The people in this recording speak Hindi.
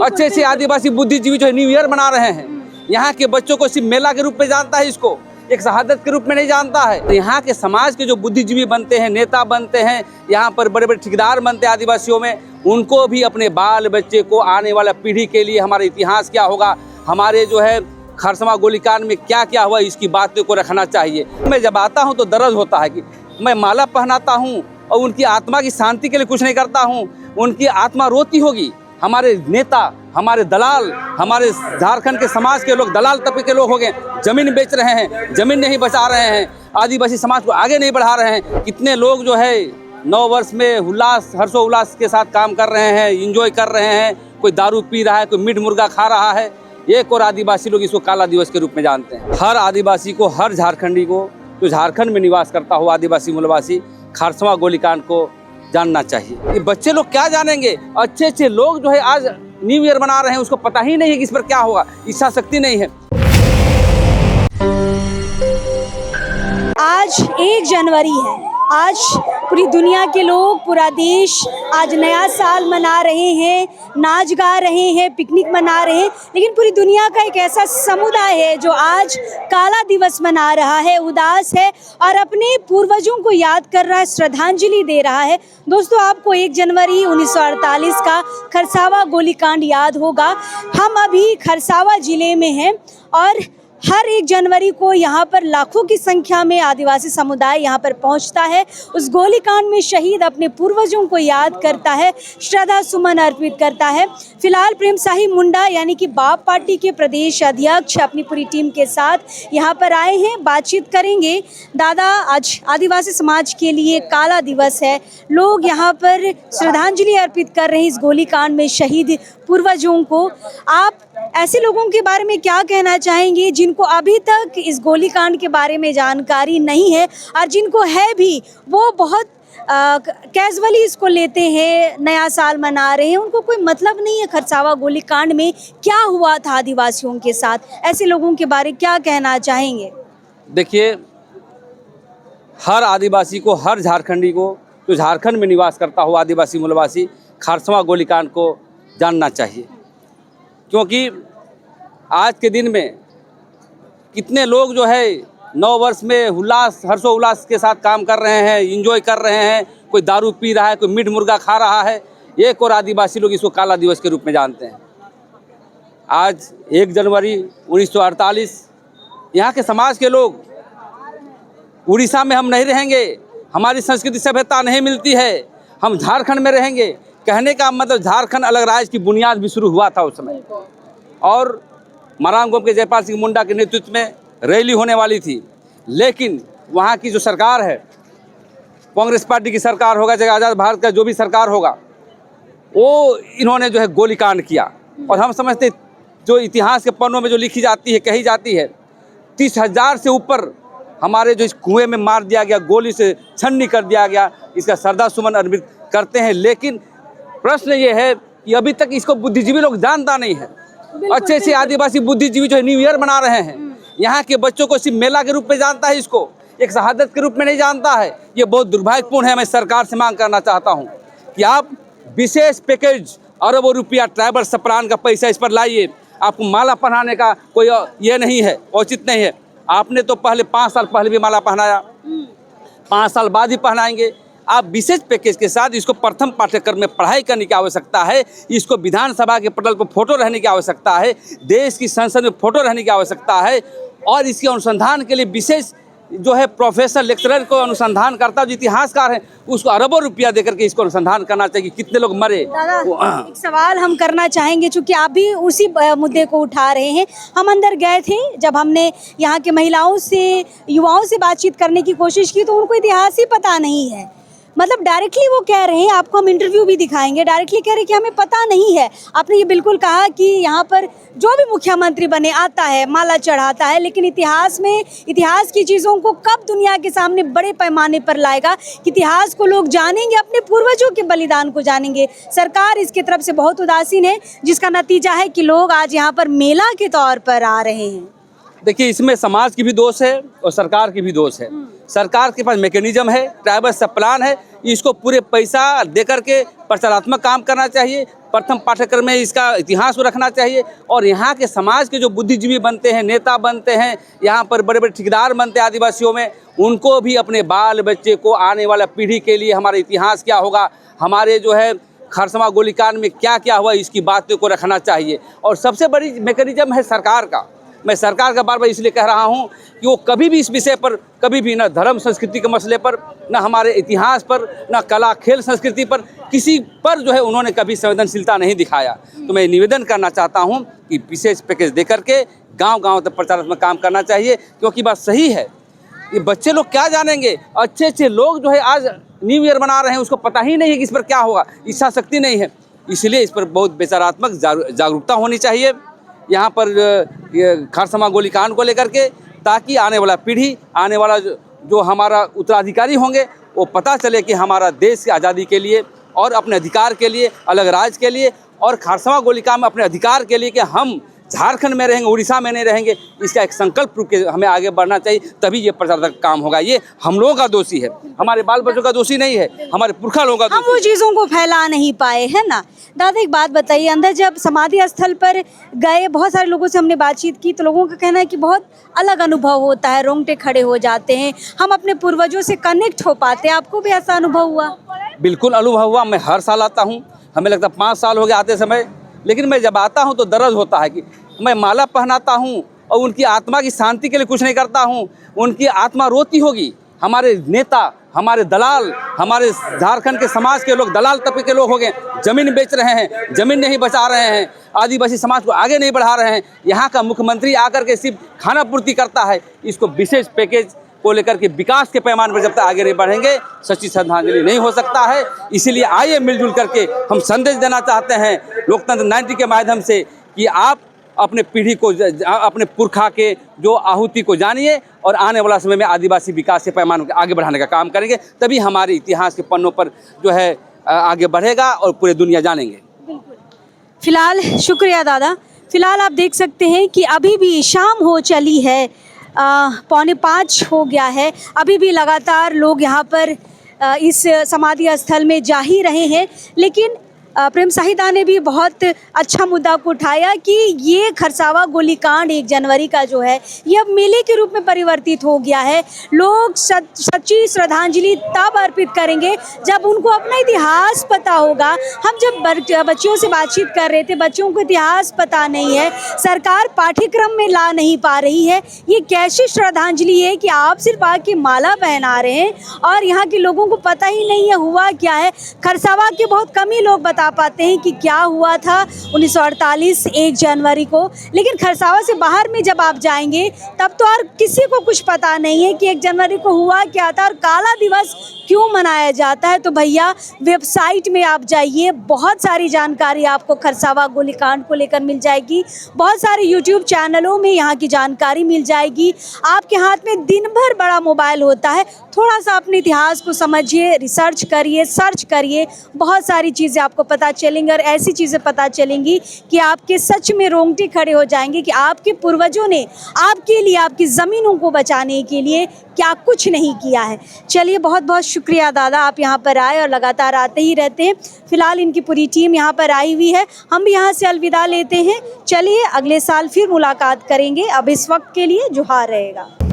अच्छे से आदिवासी बुद्धिजीवी जो है न्यू ईयर मना रहे हैं। यहाँ के बच्चों को सिर्फ मेला के रूप में जानता है, इसको एक शहादत के रूप में नहीं जानता है। तो यहाँ के समाज के जो बुद्धिजीवी बनते हैं, नेता बनते हैं, यहाँ पर बड़े बड़े ठेकेदार बनते हैं आदिवासियों में, उनको भी अपने बाल बच्चे को आने वाला पीढ़ी के लिए हमारा इतिहास क्या होगा, हमारे जो है खरसवां गोलीकांड में क्या क्या हुआ, इसकी बातों को रखना चाहिए। मैं जब आता हूँ तो दर्द होता है कि मैं माला पहनाता हूँ और उनकी आत्मा की शांति के लिए कुछ नहीं करता हूँ, उनकी आत्मा रोती होगी। हमारे नेता, हमारे दलाल, हमारे झारखंड के समाज के लोग दलाल तबके के लोग हो गए, जमीन बेच रहे हैं, जमीन नहीं बचा रहे हैं, आदिवासी समाज को आगे नहीं बढ़ा रहे हैं। कितने लोग जो है नव वर्ष में उल्लास हर्षोल्लास के साथ काम कर रहे हैं, इंजॉय कर रहे हैं, कोई दारू पी रहा है, कोई मीट मुर्गा खा रहा है। एक और आदिवासी लोग इसको काला दिवस के रूप में जानते हैं। हर आदिवासी को, हर झारखंडी को, जो झारखंड में निवास करता हो आदिवासी मूलवासी, खरसवां गोलीकांड को जानना चाहिए। ये बच्चे लोग क्या जानेंगे? अच्छे अच्छे लोग जो है आज न्यू ईयर मना रहे हैं, उसको पता ही नहीं है कि इस पर क्या होगा, इच्छा शक्ति नहीं है। आज 1 जनवरी है। आज पूरी दुनिया के लोग, पूरा देश आज नया साल मना रहे हैं, नाच गा रहे हैं, पिकनिक मना रहे हैं। लेकिन पूरी दुनिया का एक ऐसा समुदाय है जो आज काला दिवस मना रहा है, उदास है और अपने पूर्वजों को याद कर रहा है, श्रद्धांजलि दे रहा है। दोस्तों, आपको 1 जनवरी 1948 का खरसावा गोलीकांड याद होगा। हम अभी खरसावा जिले में हैं और हर 1 जनवरी को यहाँ पर लाखों की संख्या में आदिवासी समुदाय यहाँ पर पहुँचता है, उस गोलीकांड में शहीद अपने पूर्वजों को याद करता है, श्रद्धा सुमन अर्पित करता है। फिलहाल प्रेम साहिब मुंडा यानी कि बाप पार्टी के प्रदेश अध्यक्ष अपनी पूरी टीम के साथ यहाँ पर आए हैं, बातचीत करेंगे। दादा, आज आदिवासी समाज के लिए काला दिवस है, लोग यहाँ पर श्रद्धांजलि अर्पित कर रहे हैं इस गोलीकांड में शहीद पूर्वजों को। आप ऐसे लोगों के बारे में क्या कहना चाहेंगे जिनको अभी तक इस गोलीकांड के बारे में जानकारी नहीं है और जिनको है भी वो बहुत कैजुअली इसको लेते हैं, नया साल मना रहे हैं, उनको कोई मतलब नहीं है खरसावा गोलीकांड में क्या हुआ था आदिवासियों के साथ? ऐसे लोगों के बारे में क्या कहना चाहेंगे? देखिए, हर आदिवासी को, हर झारखंडी को, जो झारखंड में निवास करता हो आदिवासी मूलवासी, खरसवां गोलीकांड को जानना चाहिए। क्योंकि आज के दिन में कितने लोग जो है नव वर्ष में उल्लास हर्षोल्लास के साथ काम कर रहे हैं, इंजॉय कर रहे हैं, कोई दारू पी रहा है, कोई मीट मुर्गा खा रहा है। एक और आदिवासी लोग इसको काला दिवस के रूप में जानते हैं। आज 1 जनवरी 1948 यहाँ के समाज के लोग, उड़ीसा में हम नहीं रहेंगे, हमारी संस्कृति सभ्यता नहीं मिलती है, हम झारखंड में रहेंगे। कहने का मतलब झारखंड अलग राज्य की बुनियाद भी शुरू हुआ था उस समय, और मरांग गोप के जयपाल सिंह मुंडा के नेतृत्व में रैली होने वाली थी। लेकिन वहाँ की जो सरकार है, कांग्रेस पार्टी की सरकार होगा, चाहे आज़ाद भारत का जो भी सरकार होगा, वो इन्होंने जो है गोलीकांड किया। और हम समझते जो इतिहास के पन्नों में जो लिखी जाती है, कही जाती है, 30,000 से ऊपर हमारे जो इस कुएँ में मार दिया गया, गोली से छन्नी कर दिया गया, इसका श्रद्धा सुमन अर्पित करते हैं। लेकिन प्रश्न ये है कि अभी तक इसको बुद्धिजीवी लोग जानता नहीं है। अच्छे से आदिवासी बुद्धिजीवी जो है न्यू ईयर मना रहे हैं, यहाँ के बच्चों को सिर्फ मेला के रूप में जानता है, इसको एक शहादत के रूप में नहीं जानता है। ये बहुत दुर्भाग्यपूर्ण है। मैं सरकार से मांग करना चाहता हूँ कि आप विशेष पैकेज, अरबों रुपया ट्राइबल सप्लान का पैसा इस पर लाइए। आपको माला पहनाने का कोई ये नहीं है, औचित नहीं है। आपने तो पहले 5 साल पहले भी माला पहनाया, 5 साल बाद ही पहनाएंगे। आप विशेष पैकेज के साथ इसको प्रथम पाठ्यक्रम में पढ़ाई करने की आवश्यकता है। इसको विधानसभा के पटल पर फोटो रहने की आवश्यकता है, देश की संसद में फोटो रहने की आवश्यकता है। और इसके अनुसंधान के लिए विशेष जो है प्रोफेसर लेक्चरर को अनुसंधान करता जो इतिहासकार है, उसको अरबों रुपया देकर के इसको अनुसंधान करना चाहिए, कितने लोग मरे। दादा, एक सवाल हम करना चाहेंगे, चूँकि आप भी उसी मुद्दे को उठा रहे हैं। हम अंदर गए थे, जब हमने यहाँ के महिलाओं से, युवाओं से बातचीत करने की कोशिश की तो उनको इतिहास ही पता नहीं है। मतलब डायरेक्टली वो कह रहे हैं, आपको हम इंटरव्यू भी दिखाएंगे, डायरेक्टली कह रहे हैं कि हमें पता नहीं है। आपने ये बिल्कुल कहा कि यहाँ पर जो भी मुख्यमंत्री बने आता है, माला चढ़ाता है, लेकिन इतिहास में, इतिहास की चीज़ों को कब दुनिया के सामने बड़े पैमाने पर लाएगा कि इतिहास को लोग जानेंगे, अपने पूर्वजों के बलिदान को जानेंगे। सरकार इसकी तरफ से बहुत उदासीन है, जिसका नतीजा है कि लोग आज यहाँ पर मेला के तौर पर आ रहे हैं। देखिए, इसमें समाज की भी दोष है और सरकार की भी दोष है। सरकार के पास मैकेनिज्म है, ट्राइबल सब प्लान है, इसको पूरे पैसा दे करके प्रचारात्मक काम करना चाहिए। प्रथम पाठ्यक्रम में इसका इतिहास को रखना चाहिए और यहाँ के समाज के जो बुद्धिजीवी बनते हैं, नेता बनते हैं, यहाँ पर बड़े बड़े ठेकेदार बनते हैं आदिवासियों में, उनको भी अपने बाल बच्चे को आने वाला पीढ़ी के लिए हमारा इतिहास क्या होगा, हमारे जो है खरसवां गोलीकांड में क्या क्या हुआ, इसकी बातों को रखना चाहिए। और सबसे बड़ी मैकेनिज्म है सरकार का। मैं सरकार का बार बार इसलिए कह रहा हूँ कि वो कभी भी इस विषय पर, कभी भी न धर्म संस्कृति के मसले पर, न हमारे इतिहास पर, न कला खेल संस्कृति पर, किसी पर जो है उन्होंने कभी संवेदनशीलता नहीं दिखाया। तो मैं निवेदन करना चाहता हूँ कि विशेष पैकेज दे करके गांव-गांव तक प्रचारात्मक काम करना चाहिए, क्योंकि बात सही है। ये बच्चे लोग क्या जानेंगे, अच्छे अच्छे लोग जो है आज न्यू ईयर मना रहे हैं, उसको पता ही नहीं है कि इस पर क्या होगा, इच्छा शक्ति नहीं है। इसलिए इस पर बहुत विचारात्मक जागरूकता होनी चाहिए यहाँ पर खरसवां गोलीकांड को लेकर के, ताकि आने वाला पीढ़ी, आने वाला जो हमारा उत्तराधिकारी होंगे, वो पता चले कि हमारा देश की आज़ादी के लिए और अपने अधिकार के लिए, अलग राज्य के लिए और खरसवां गोलीकांड में अपने अधिकार के लिए कि हम झारखंड में रहेंगे, उड़ीसा में नहीं रहेंगे, इसका एक संकल्प रूप के हमें आगे बढ़ना चाहिए। तभी ये प्रचार काम होगा। ये हम लोगों का दोषी है, हमारे बाल बच्चों का दोषी नहीं है, हमारे पुरखा लोगों का दोषी। हम वो चीज़ों को फैला नहीं पाए, है ना। दादा एक बात बताइए, अंदर जब समाधि स्थल पर गए, बहुत सारे लोगों से हमने बातचीत की, तो लोगों का कहना है कि बहुत अलग अनुभव होता है, रोंगटे खड़े हो जाते हैं, हम अपने पूर्वजों से कनेक्ट हो पाते हैं। आपको भी ऐसा अनुभव हुआ? बिल्कुल अनुभव हुआ। मैं हर साल आता हूँ, हमें लगता है 5 साल हो गए आते समय, लेकिन मैं जब आता हूँ तो दर्द होता है कि मैं माला पहनाता हूँ और उनकी आत्मा की शांति के लिए कुछ नहीं करता हूँ, उनकी आत्मा रोती होगी। हमारे नेता, हमारे दलाल, हमारे झारखंड के समाज के लोग दलाल तबके के लोग हो गए, ज़मीन बेच रहे हैं, ज़मीन नहीं बचा रहे हैं, आदिवासी समाज को आगे नहीं बढ़ा रहे हैं। यहाँ का मुख्यमंत्री आकर के सिर्फ खाना पूर्ति करता है। इसको विशेष पैकेज को लेकर के विकास के पैमाने पर जब तक आगे नहीं बढ़ेंगे, सच्ची श्रद्धांजलि नहीं हो सकता है। इसीलिए आइए मिलजुल करके हम संदेश देना चाहते हैं लोकतंत्र 90 के माध्यम से कि आप अपने पीढ़ी को, अपने पुरखा के जो आहुति को जानिए और आने वाला समय में आदिवासी विकास के पैमाने को आगे बढ़ाने का काम करेंगे। तभी हमारे इतिहास के पन्नों पर जो है आगे बढ़ेगा और पूरी दुनिया जानेंगे। बिल्कुल। फिलहाल शुक्रिया दादा। फिलहाल आप देख सकते हैं कि अभी भी शाम हो चली है, 4:45 हो गया है। अभी भी लगातार लोग यहाँ पर इस समाधि स्थल में जा ही रहे हैं। लेकिन प्रेम साहिदा ने भी बहुत अच्छा मुद्दा को उठाया कि ये खरसावा गोलीकांड 1 जनवरी का जो है, ये अब मेले के रूप में परिवर्तित हो गया है। लोग सच्ची श्रद्धांजलि तब अर्पित करेंगे जब उनको अपना इतिहास पता होगा। हम जब बच्चियों से बातचीत कर रहे थे, बच्चों को इतिहास पता नहीं है, सरकार पाठ्यक्रम में ला नहीं पा रही है। ये कैसी श्रद्धांजलि है कि आप सिर्फ आके माला पहना रहे हैं और यहाँ के लोगों को पता ही नहीं है हुआ क्या है। खरसावा के बहुत कम ही लोग बता पाते हैं कि क्या हुआ था 1948 1 जनवरी को। लेकिन खरसावा से बाहर में जब आप जाएंगे तब तो और किसी को कुछ पता नहीं है कि 1 जनवरी को हुआ क्या था और काला दिवस क्यों मनाया जाता है। तो भैया वेबसाइट में आप जाइए, बहुत सारी जानकारी आपको खरसावा गोलीकांड को लेकर मिल जाएगी। बहुत सारे यूट्यूब चैनलों में यहाँ की जानकारी मिल जाएगी। आपके हाथ में दिन भर बड़ा मोबाइल होता है, थोड़ा सा अपने इतिहास को समझिए, रिसर्च करिए, सर्च करिए, बहुत सारी चीज़ें आपको पता चलेंगी और ऐसी चीज़ें पता चलेंगी कि आपके सच में रोंगटे खड़े हो जाएंगे कि आपके पूर्वजों ने आपके लिए, आपकी ज़मीनों को बचाने के लिए क्या कुछ नहीं किया है। चलिए, बहुत बहुत शुक्रिया दादा, आप यहाँ पर आए और लगातार आते ही रहते हैं। फिलहाल इनकी पूरी टीम यहाँ पर आई हुई है, हम भी यहाँ से अलविदा लेते हैं। चलिए, अगले साल फिर मुलाकात करेंगे। अब इस वक्त के लिए जोहार रहेगा।